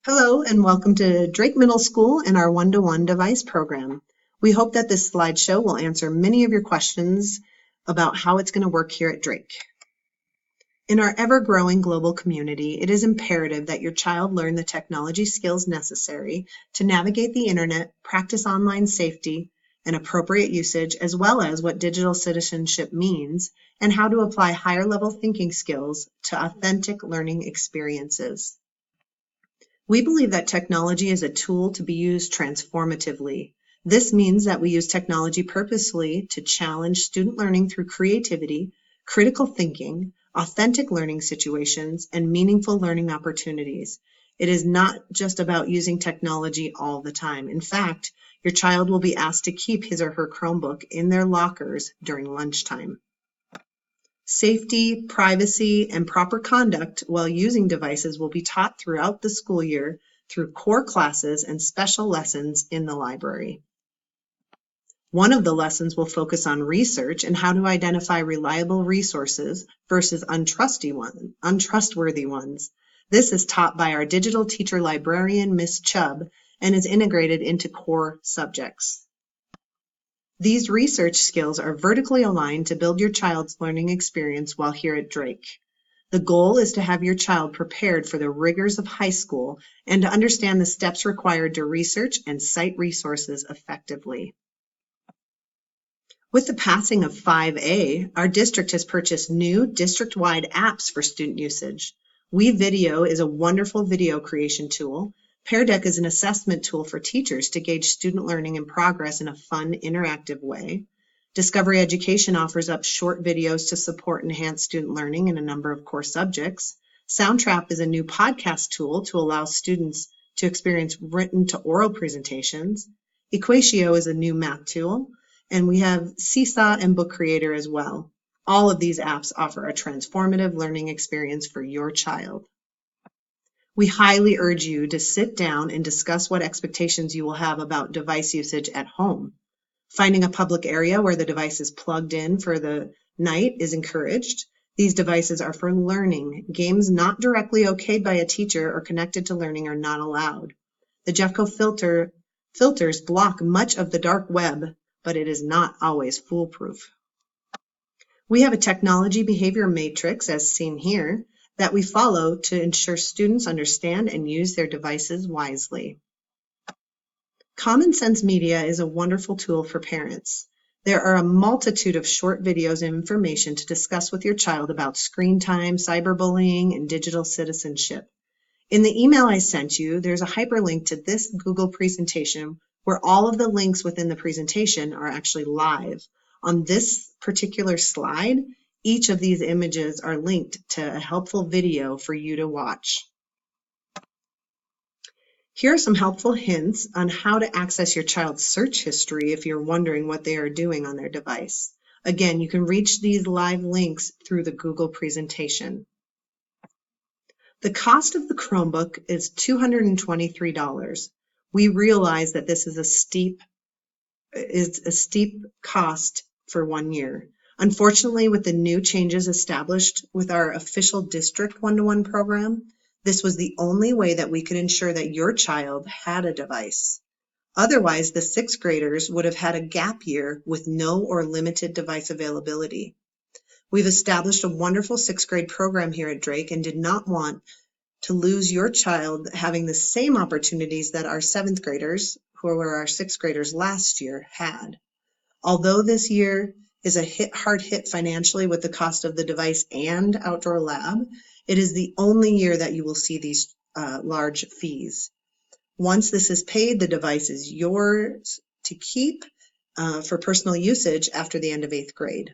Hello and welcome to Drake Middle School and our one-to-one device program. We hope that this slideshow will answer many of your questions about how it's going to work here at Drake. In our ever-growing global community, it is imperative that your child learn the technology skills necessary to navigate the internet, practice online safety and appropriate usage, as well as what digital citizenship means and how to apply higher-level thinking skills to authentic learning experiences. We believe that technology is a tool to be used transformatively. This means that we use technology purposefully to challenge student learning through creativity, critical thinking, authentic learning situations, and meaningful learning opportunities. It is not just about using technology all the time. In fact, your child will be asked to keep his or her Chromebook in their lockers during lunchtime. Safety, privacy, and proper conduct while using devices will be taught throughout the school year through core classes and special lessons in the library. One of the lessons will focus on research and how to identify reliable resources versus untrustworthy ones. This is taught by our digital teacher librarian, Miss Chubb, and is integrated into core subjects. These research skills are vertically aligned to build your child's learning experience while here at Drake. The goal is to have your child prepared for the rigors of high school and to understand the steps required to research and cite resources effectively. With the passing of 5A, our district has purchased new district-wide apps for student usage. WeVideo is a wonderful video creation tool. Pear Deck is an assessment tool for teachers to gauge student learning and progress in a fun, interactive way. Discovery Education offers up short videos to support enhanced student learning in a number of core subjects. Soundtrap is a new podcast tool to allow students to experience written to oral presentations. Equatio is a new math tool. And we have Seesaw and Book Creator as well. All of these apps offer a transformative learning experience for your child. We highly urge you to sit down and discuss what expectations you will have about device usage at home. Finding a public area where the device is plugged in for the night is encouraged. These devices are for learning. Games not directly okayed by a teacher or connected to learning are not allowed. The Jeffco filters block much of the dark web, but it is not always foolproof. We have a technology behavior matrix, as seen here, that we follow to ensure students understand and use their devices wisely. Common Sense Media is a wonderful tool for parents. There are a multitude of short videos and information to discuss with your child about screen time, cyberbullying, and digital citizenship. In the email I sent you, there's a hyperlink to this Google presentation where all of the links within the presentation are actually live. On this particular slide, each of these images are linked to a helpful video for you to watch. Here are some helpful hints on how to access your child's search history if you're wondering what they are doing on their device. Again, you can reach these live links through the Google presentation. The cost of the Chromebook is $223. We realize that this is a steep cost for 1 year. Unfortunately, with the new changes established with our official district one-to-one program, this was the only way that we could ensure that your child had a device. Otherwise, the sixth graders would have had a gap year with no or limited device availability. We've established a wonderful sixth grade program here at Drake and did not want to lose your child having the same opportunities that our seventh graders, who were our sixth graders last year, had. Although this year is a hard hit financially with the cost of the device and outdoor lab, it is the only year that you will see these large fees. Once this is paid, the device is yours to keep for personal usage after the end of 8th grade.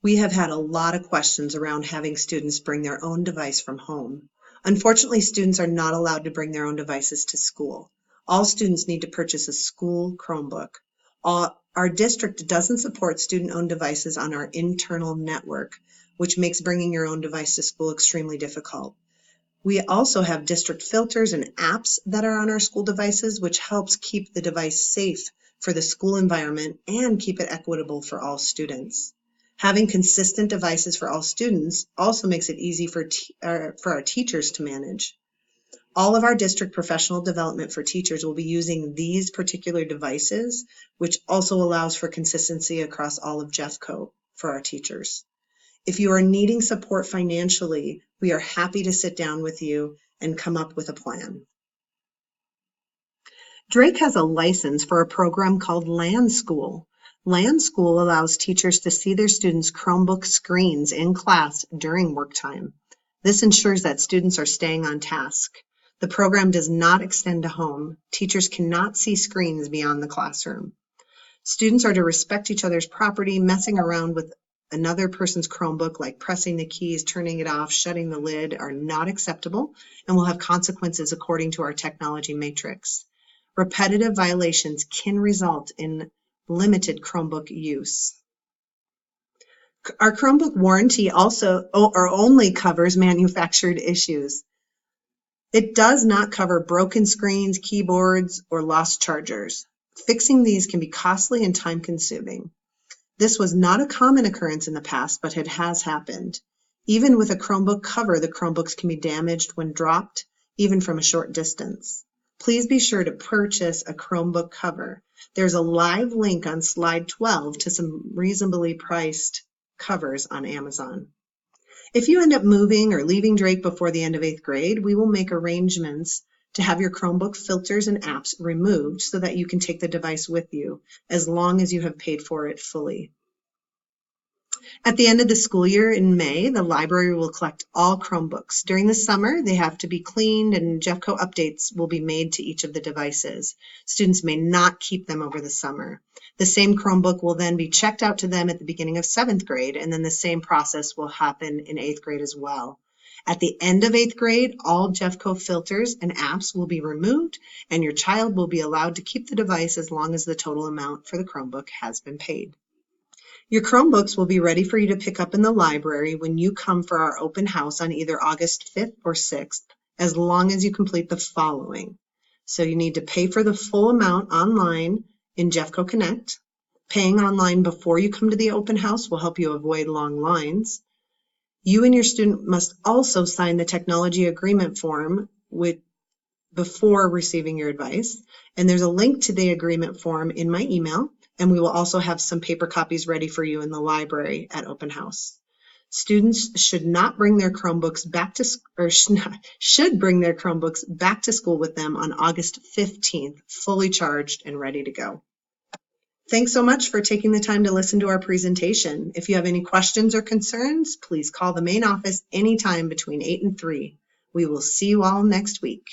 We have had a lot of questions around having students bring their own device from home. Unfortunately, students are not allowed to bring their own devices to school. All students need to purchase a school Chromebook. Our district doesn't support student-owned devices on our internal network, which makes bringing your own device to school extremely difficult. We also have district filters and apps that are on our school devices, which helps keep the device safe for the school environment and keep it equitable for all students. Having consistent devices for all students also makes it easy for our teachers to manage. All of our district professional development for teachers will be using these particular devices, which also allows for consistency across all of Jeffco for our teachers. If you are needing support financially, we are happy to sit down with you and come up with a plan. Drake has a license for a program called Land School. Land School allows teachers to see their students' Chromebook screens in class during work time. This ensures that students are staying on task. The program does not extend to home. Teachers cannot see screens beyond the classroom. Students are to respect each other's property. Messing around with another person's Chromebook, like pressing the keys, turning it off, shutting the lid, are not acceptable and will have consequences according to our technology matrix. Repetitive violations can result in limited Chromebook use. Our Chromebook warranty also or only covers manufactured issues. It does not cover broken screens, keyboards, or lost chargers. Fixing these can be costly and time-consuming. This was not a common occurrence in the past, but it has happened. Even with a Chromebook cover, the Chromebooks can be damaged when dropped, even from a short distance. Please be sure to purchase a Chromebook cover. There's a live link on slide 12 to some reasonably priced covers on Amazon. If you end up moving or leaving Drake before the end of 8th grade, we will make arrangements to have your Chromebook filters and apps removed so that you can take the device with you, as long as you have paid for it fully. At the end of the school year in May, the library will collect all Chromebooks. During the summer, they have to be cleaned and Jeffco updates will be made to each of the devices. Students may not keep them over the summer. The same Chromebook will then be checked out to them at the beginning of 7th grade, and then the same process will happen in 8th grade as well. At the end of 8th grade, all Jeffco filters and apps will be removed, and your child will be allowed to keep the device as long as the total amount for the Chromebook has been paid. Your Chromebooks will be ready for you to pick up in the library when you come for our open house on either August 5th or 6th, as long as you complete the following. So you need to pay for the full amount online in Jeffco Connect. Paying online before you come to the open house will help you avoid long lines. You and your student must also sign the technology agreement form before receiving your advice. And there's a link to the agreement form in my email. And we will also have some paper copies ready for you in the library at open house. Students should not bring their Chromebooks back to should bring their Chromebooks back to school with them on August 15th, fully charged and ready to go. Thanks so much for taking the time to listen to our presentation. If you have any questions or concerns, please call the main office anytime between 8 and 3. We will see you all next week.